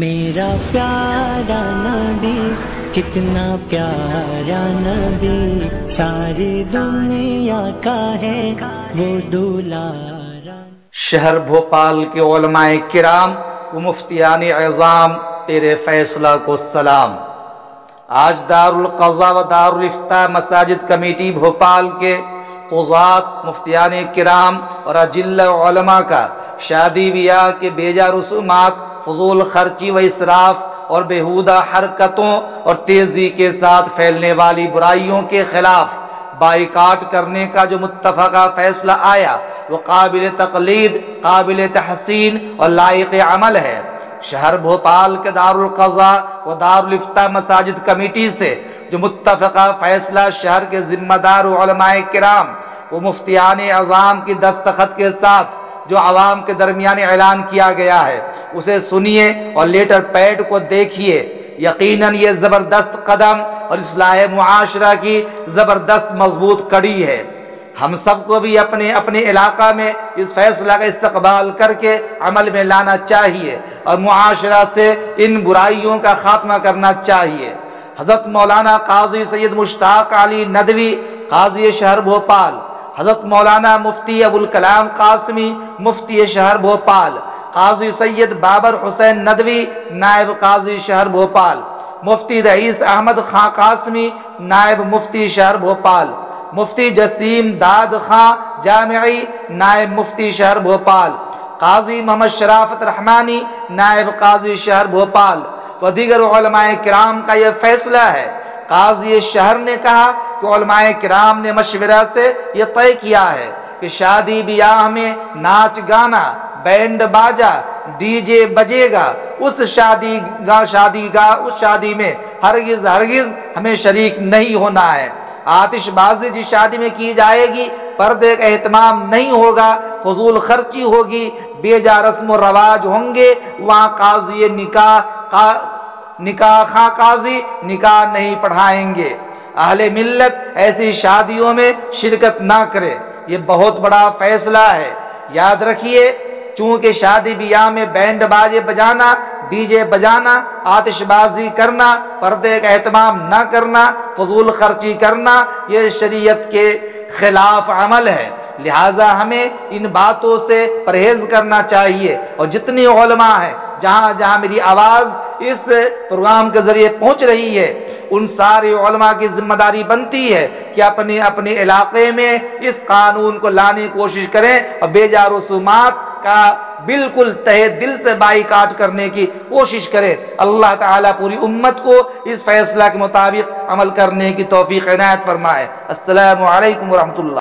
میرا پیارا نبی کتنا پیارا نبی، ساری دنیا کا ہے وہ دولارا۔ شہر بھوپال کے علماء کرام و مفتیان اعظام، تیرے فیصلہ کو سلام۔ آج دارالقضاء و دارالافتاء مساجد کمیٹی بھوپال کے قضات، مفتیان کرام اور اجلہ علماء کا شادی بیاہ کے بیجا رسومات، فضول خرچی و اسراف اور بیہودہ حرکتوں اور تیزی کے ساتھ پھیلنے والی برائیوں کے خلاف بائیکاٹ کرنے کا جو متفقہ فیصلہ آیا وہ قابل تقلید، قابل تحسین اور لائق عمل ہے۔ شہر بھوپال کے دارالقضاء و دارالافتاء مساجد کمیٹی سے جو متفقہ فیصلہ شہر کے ذمہ دار علماء کرام و مفتیان اعظام کی دستخط کے ساتھ جو عوام کے درمیان اعلان کیا گیا ہے، اسے سنیے اور لیٹر پیڈ کو دیکھیے۔ یقیناً یہ زبردست قدم اور اصلاح معاشرہ کی زبردست مضبوط کڑی ہے۔ ہم سب کو بھی اپنے اپنے علاقہ میں اس فیصلہ کا استقبال کر کے عمل میں لانا چاہیے اور معاشرہ سے ان برائیوں کا خاتمہ کرنا چاہیے۔ حضرت مولانا قاضی سید مشتاق علی ندوی قاضی شہر بھوپال، حضرت مولانا مفتی ابوالکلام قاسمی مفتی شہر بھوپال، قاضی سید بابر حسین ندوی نائب قاضی شہر بھوپال، مفتی رئیس احمد خان قاسمی نائب مفتی شہر بھوپال، مفتی جسیم داد خان جامعی نائب مفتی شہر بھوپال، قاضی محمد شرافت رحمانی نائب قاضی شہر بھوپال و دیگر علماء کرام کا یہ فیصلہ ہے۔ قاضی شہر نے کہا کہ علماء کرام نے مشورہ سے یہ طے کیا ہے کہ شادی بیاہ میں ناچ گانا، بینڈ باجا، ڈی جے بجے گا، اس شادی میں ہرگز ہمیں شریک نہیں ہونا ہے۔ آتش بازی جس شادی میں کی جائے گی پردے کا اہتمام نہیں ہوگا، فضول خرچی ہوگی، بیجا رسم و رواج ہوں گے، وہاں قاضی نکاح خاں قاضی نکاح نہیں پڑھائیں گے۔ اہل ملت ایسی شادیوں میں شرکت نہ کرے۔ یہ بہت بڑا فیصلہ ہے۔ یاد رکھیے، چونکہ شادی بیاہ میں بینڈ باجے بجانا، ڈی جے بجانا، آتش بازی کرنا، پردے کا اہتمام نہ کرنا، فضول خرچی کرنا، یہ شریعت کے خلاف عمل ہے۔ لہٰذا ہمیں ان باتوں سے پرہیز کرنا چاہیے، اور جتنے علماء ہیں، جہاں جہاں میری آواز اس پروگرام کے ذریعے پہنچ رہی ہے، ان سارے علماء کی ذمہ داری بنتی ہے کہ اپنے اپنے علاقے میں اس قانون کو لانے کی کوشش کریں اور بیجا رسومات کا بالکل تہہ دل سے بائیکاٹ کرنے کی کوشش کریں۔ اللہ تعالیٰ پوری امت کو اس فیصلہ کے مطابق عمل کرنے کی توفیق عنایت فرمائے۔ السلام علیکم ورحمۃ اللہ۔